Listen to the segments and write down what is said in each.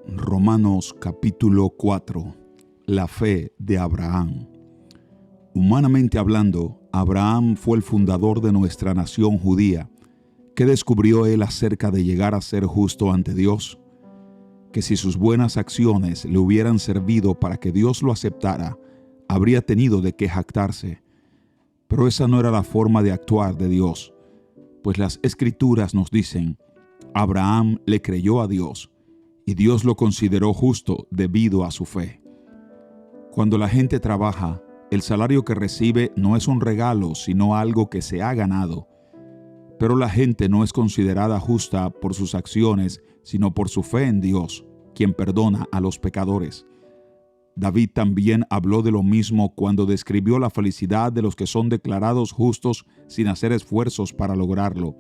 Romanos capítulo 4. La fe de Abraham. Humanamente hablando, Abraham fue el fundador de nuestra nación judía. ¿Qué descubrió él acerca de llegar a ser justo ante Dios? Que si sus buenas acciones le hubieran servido para que Dios lo aceptara, habría tenido de qué jactarse. Pero esa no era la forma de actuar de Dios, pues las Escrituras nos dicen: Abraham le creyó a Dios, y Dios lo consideró justo debido a su fe. Cuando la gente trabaja, el salario que recibe no es un regalo, sino algo que se ha ganado. Pero la gente no es considerada justa por sus acciones, sino por su fe en Dios, quien perdona a los pecadores. David también habló de lo mismo cuando describió la felicidad de los que son declarados justos sin hacer esfuerzos para lograrlo.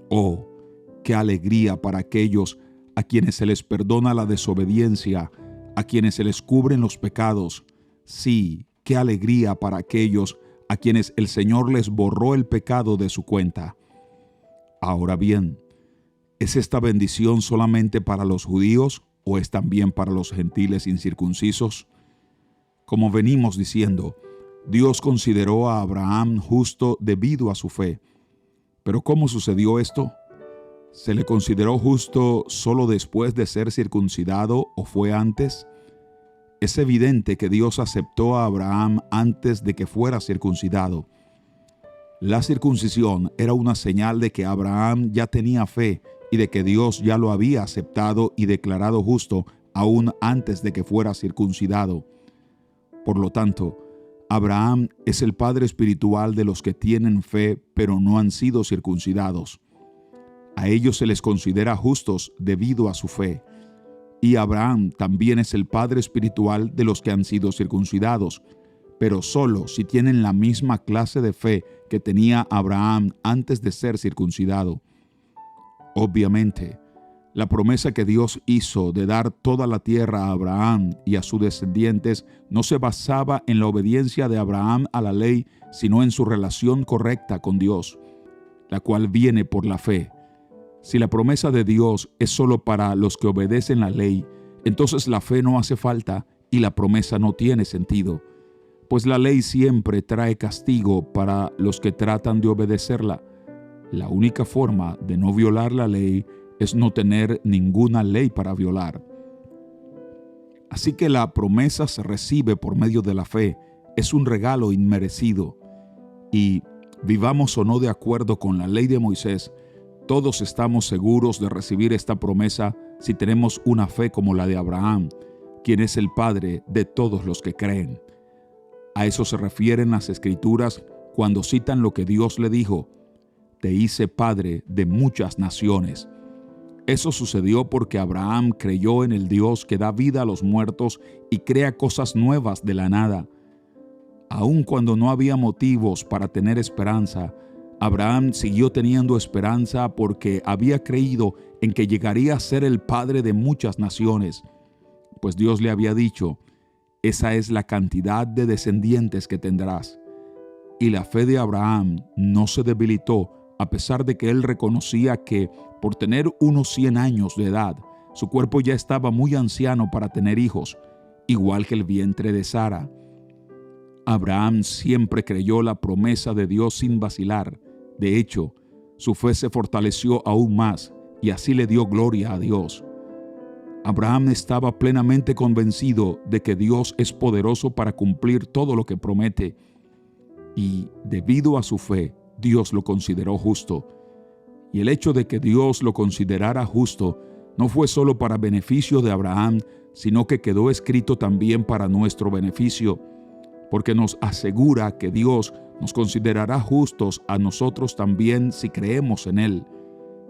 ¡Oh, qué alegría para aquellos a quienes se les perdona la desobediencia, a quienes se les cubren los pecados! Sí, qué alegría para aquellos a quienes el Señor les borró el pecado de su cuenta. Ahora bien, ¿es esta bendición solamente para los judíos o es también para los gentiles incircuncisos? Como venimos diciendo, Dios consideró a Abraham justo debido a su fe. ¿Pero cómo sucedió esto? ¿Se le consideró justo solo después de ser circuncidado o fue antes? Es evidente que Dios aceptó a Abraham antes de que fuera circuncidado. La circuncisión era una señal de que Abraham ya tenía fe y de que Dios ya lo había aceptado y declarado justo aún antes de que fuera circuncidado. Por lo tanto, Abraham es el padre espiritual de los que tienen fe pero no han sido circuncidados. A ellos se les considera justos debido a su fe. Y Abraham también es el padre espiritual de los que han sido circuncidados, pero solo si tienen la misma clase de fe que tenía Abraham antes de ser circuncidado. Obviamente, la promesa que Dios hizo de dar toda la tierra a Abraham y a sus descendientes no se basaba en la obediencia de Abraham a la ley, sino en su relación correcta con Dios, la cual viene por la fe. Si la promesa de Dios es solo para los que obedecen la ley, entonces la fe no hace falta y la promesa no tiene sentido, pues la ley siempre trae castigo para los que tratan de obedecerla. La única forma de no violar la ley es no tener ninguna ley para violar. Así que la promesa se recibe por medio de la fe, es un regalo inmerecido. Y vivamos o no de acuerdo con la ley de Moisés, todos estamos seguros de recibir esta promesa si tenemos una fe como la de Abraham, quien es el padre de todos los que creen. A eso se refieren las Escrituras cuando citan lo que Dios le dijo: «Te hice padre de muchas naciones». Eso sucedió porque Abraham creyó en el Dios que da vida a los muertos y crea cosas nuevas de la nada. Aun cuando no había motivos para tener esperanza, Abraham siguió teniendo esperanza porque había creído en que llegaría a ser el padre de muchas naciones, pues Dios le había dicho: «Esa es la cantidad de descendientes que tendrás». Y la fe de Abraham no se debilitó, a pesar de que él reconocía que, por tener unos 100 años de edad, su cuerpo ya estaba muy anciano para tener hijos, igual que el vientre de Sara. Abraham siempre creyó la promesa de Dios sin vacilar. De hecho, su fe se fortaleció aún más y así le dio gloria a Dios. Abraham estaba plenamente convencido de que Dios es poderoso para cumplir todo lo que promete. Y debido a su fe, Dios lo consideró justo. Y el hecho de que Dios lo considerara justo no fue solo para beneficio de Abraham, sino que quedó escrito también para nuestro beneficio, porque nos asegura que Dios nos considerará justos a nosotros también si creemos en Él,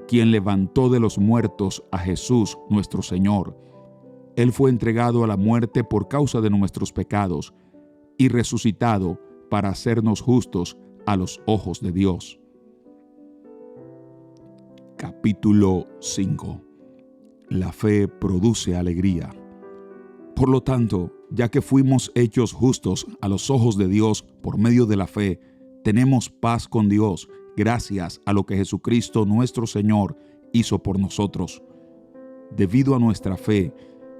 quien levantó de los muertos a Jesús nuestro Señor. Él fue entregado a la muerte por causa de nuestros pecados y resucitado para hacernos justos a los ojos de Dios. Capítulo 5. La fe produce alegría. Por lo tanto, ya que fuimos hechos justos a los ojos de Dios por medio de la fe, tenemos paz con Dios gracias a lo que Jesucristo nuestro Señor hizo por nosotros. Debido a nuestra fe,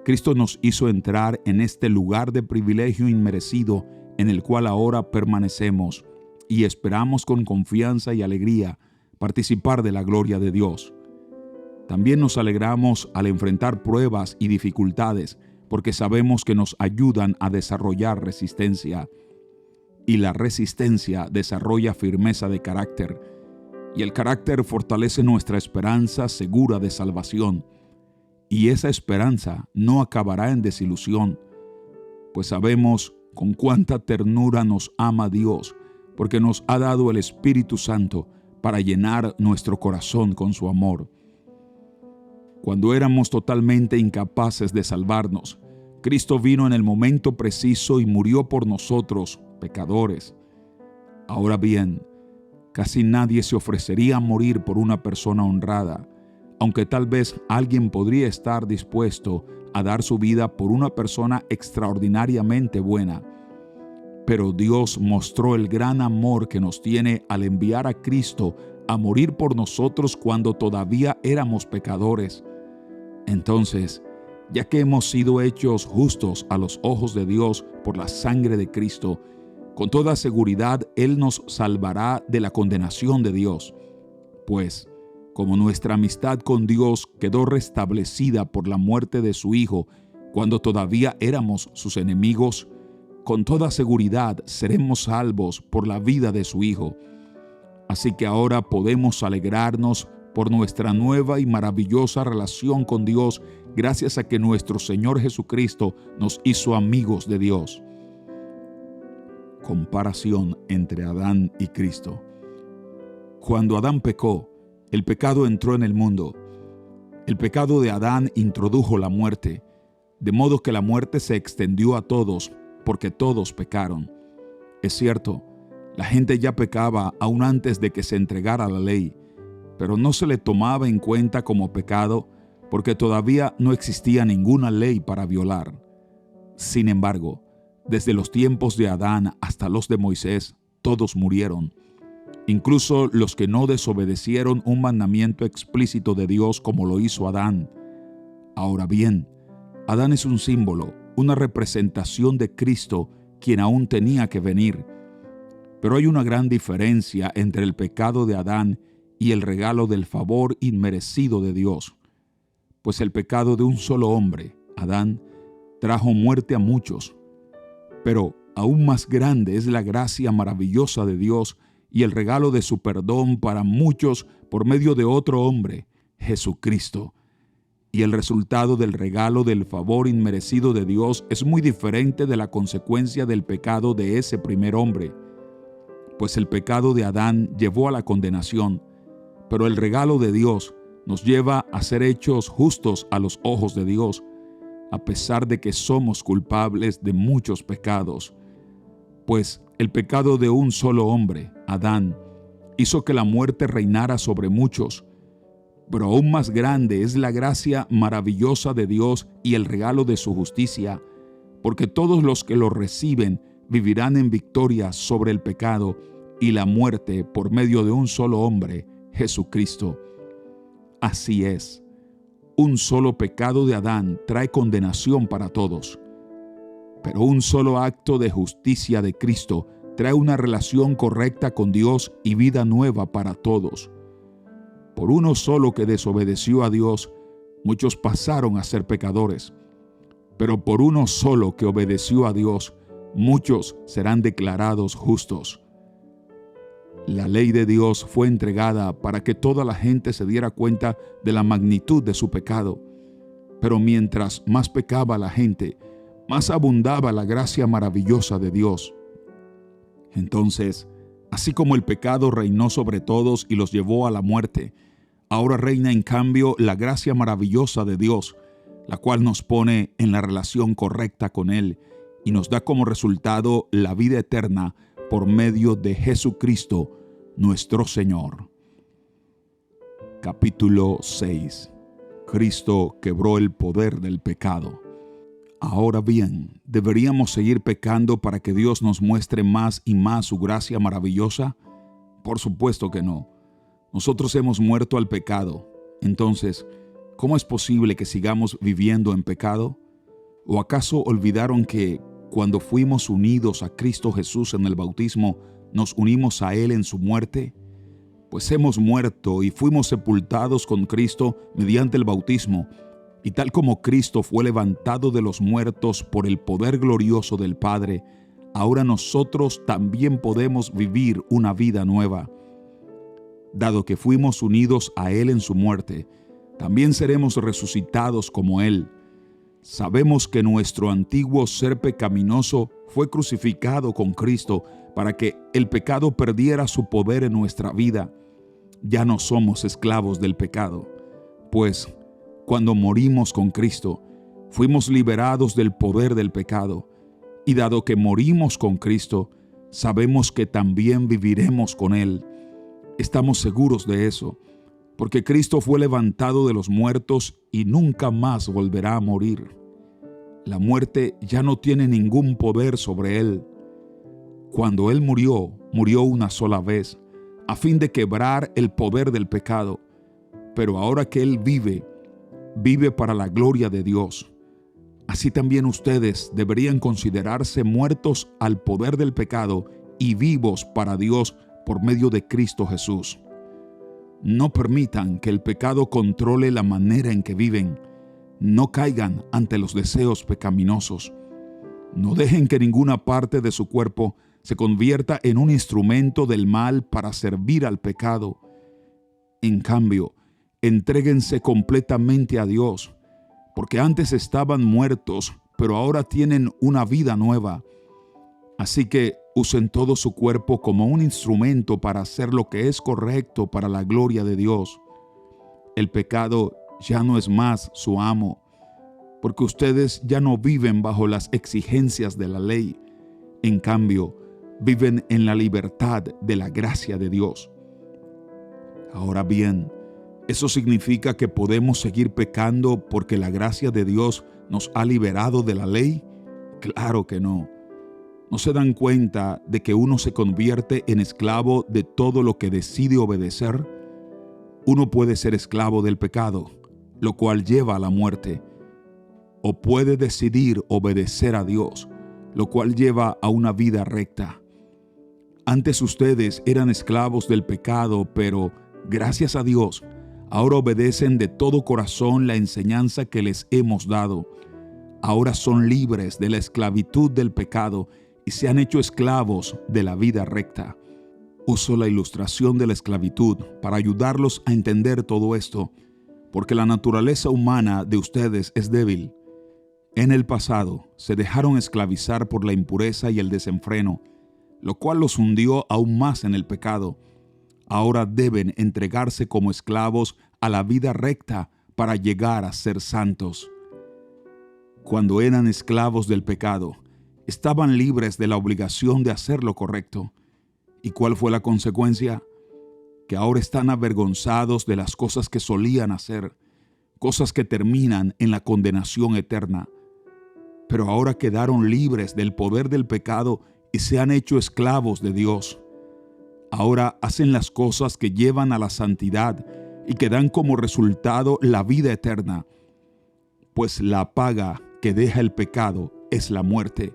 Cristo nos hizo entrar en este lugar de privilegio inmerecido en el cual ahora permanecemos y esperamos con confianza y alegría participar de la gloria de Dios. También nos alegramos al enfrentar pruebas y dificultades porque sabemos que nos ayudan a desarrollar resistencia. Y la resistencia desarrolla firmeza de carácter, y el carácter fortalece nuestra esperanza segura de salvación. Y esa esperanza no acabará en desilusión, pues sabemos con cuánta ternura nos ama Dios, porque nos ha dado el Espíritu Santo para llenar nuestro corazón con su amor. Cuando éramos totalmente incapaces de salvarnos, Cristo vino en el momento preciso y murió por nosotros, pecadores. Ahora bien, casi nadie se ofrecería a morir por una persona honrada, aunque tal vez alguien podría estar dispuesto a dar su vida por una persona extraordinariamente buena. Pero Dios mostró el gran amor que nos tiene al enviar a Cristo a morir por nosotros cuando todavía éramos pecadores. Entonces, ya que hemos sido hechos justos a los ojos de Dios por la sangre de Cristo, con toda seguridad Él nos salvará de la condenación de Dios. Pues, como nuestra amistad con Dios quedó restablecida por la muerte de su Hijo, cuando todavía éramos sus enemigos, con toda seguridad seremos salvos por la vida de su Hijo. Así que ahora podemos alegrarnos por nuestra nueva y maravillosa relación con Dios, gracias a que nuestro Señor Jesucristo nos hizo amigos de Dios. Comparación entre Adán y Cristo. Cuando Adán pecó, el pecado entró en el mundo. El pecado de Adán introdujo la muerte, de modo que la muerte se extendió a todos, porque todos pecaron. Es cierto, la gente ya pecaba aún antes de que se entregara la ley, pero no se le tomaba en cuenta como pecado porque todavía no existía ninguna ley para violar. Sin embargo, desde los tiempos de Adán hasta los de Moisés, todos murieron, incluso los que no desobedecieron un mandamiento explícito de Dios como lo hizo Adán. Ahora bien, Adán es un símbolo, una representación de Cristo, quien aún tenía que venir. Pero hay una gran diferencia entre el pecado de Adán y el regalo del favor inmerecido de Dios. Pues el pecado de un solo hombre, Adán, trajo muerte a muchos. Pero aún más grande es la gracia maravillosa de Dios y el regalo de su perdón para muchos por medio de otro hombre, Jesucristo. Y el resultado del regalo del favor inmerecido de Dios es muy diferente de la consecuencia del pecado de ese primer hombre. Pues el pecado de Adán llevó a la condenación, pero el regalo de Dios nos lleva a ser hechos justos a los ojos de Dios, a pesar de que somos culpables de muchos pecados. Pues el pecado de un solo hombre, Adán, hizo que la muerte reinara sobre muchos. Pero aún más grande es la gracia maravillosa de Dios y el regalo de su justicia, porque todos los que lo reciben vivirán en victoria sobre el pecado y la muerte por medio de un solo hombre, Jesucristo. Así es, un solo pecado de Adán trae condenación para todos, pero un solo acto de justicia de Cristo trae una relación correcta con Dios y vida nueva para todos. Por uno solo que desobedeció a Dios, muchos pasaron a ser pecadores, pero por uno solo que obedeció a Dios, muchos serán declarados justos. La ley de Dios fue entregada para que toda la gente se diera cuenta de la magnitud de su pecado, pero mientras más pecaba la gente, más abundaba la gracia maravillosa de Dios. Entonces, así como el pecado reinó sobre todos y los llevó a la muerte, ahora reina en cambio la gracia maravillosa de Dios, la cual nos pone en la relación correcta con Él y nos da como resultado la vida eterna por medio de Jesucristo, nuestro Señor. Capítulo 6. Cristo quebró el poder del pecado. Ahora bien, ¿deberíamos seguir pecando para que Dios nos muestre más y más su gracia maravillosa? Por supuesto que no. Nosotros hemos muerto al pecado. Entonces, ¿cómo es posible que sigamos viviendo en pecado? ¿O acaso olvidaron que cuando fuimos unidos a Cristo Jesús en el bautismo, nos unimos a Él en su muerte? Pues hemos muerto y fuimos sepultados con Cristo mediante el bautismo, y tal como Cristo fue levantado de los muertos por el poder glorioso del Padre, ahora nosotros también podemos vivir una vida nueva. Dado que fuimos unidos a Él en su muerte, también seremos resucitados como Él. Sabemos que nuestro antiguo ser pecaminoso fue crucificado con Cristo para que el pecado perdiera su poder en nuestra vida. Ya no somos esclavos del pecado, pues cuando morimos con Cristo, fuimos liberados del poder del pecado. Y dado que morimos con Cristo, sabemos que también viviremos con Él. Estamos seguros de eso, porque Cristo fue levantado de los muertos y nunca más volverá a morir. La muerte ya no tiene ningún poder sobre Él. Cuando Él murió, murió una sola vez, a fin de quebrar el poder del pecado. Pero ahora que Él vive para la gloria de Dios. Así también ustedes deberían considerarse muertos al poder del pecado y vivos para Dios por medio de Cristo Jesús. No permitan que el pecado controle la manera en que viven. No caigan ante los deseos pecaminosos. No dejen que ninguna parte de su cuerpo se convierta en un instrumento del mal para servir al pecado. En cambio, entréguense completamente a Dios, porque antes estaban muertos, pero ahora tienen una vida nueva. Así que usen todo su cuerpo como un instrumento para hacer lo que es correcto para la gloria de Dios. El pecado ya no es más su amo, porque ustedes ya no viven bajo las exigencias de la ley. En cambio, viven en la libertad de la gracia de Dios. Ahora bien, ¿eso significa que podemos seguir pecando porque la gracia de Dios nos ha liberado de la ley? Claro que no. ¿No se dan cuenta de que uno se convierte en esclavo de todo lo que decide obedecer? Uno puede ser esclavo del pecado, lo cual lleva a la muerte, o puede decidir obedecer a Dios, lo cual lleva a una vida recta. Antes ustedes eran esclavos del pecado, pero gracias a Dios, ahora obedecen de todo corazón la enseñanza que les hemos dado. Ahora son libres de la esclavitud del pecado y se han hecho esclavos de la vida recta. Uso la ilustración de la esclavitud para ayudarlos a entender todo esto, porque la naturaleza humana de ustedes es débil. En el pasado se dejaron esclavizar por la impureza y el desenfreno, lo cual los hundió aún más en el pecado. Ahora deben entregarse como esclavos a la vida recta para llegar a ser santos. Cuando eran esclavos del pecado, estaban libres de la obligación de hacer lo correcto. ¿Y cuál fue la consecuencia? Que ahora están avergonzados de las cosas que solían hacer, cosas que terminan en la condenación eterna. Pero ahora quedaron libres del poder del pecado y se han hecho esclavos de Dios. Ahora hacen las cosas que llevan a la santidad y que dan como resultado la vida eterna, pues la paga que deja el pecado es la muerte.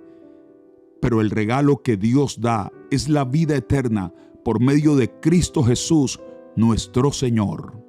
Pero el regalo que Dios da es la vida eterna por medio de Cristo Jesús, nuestro Señor.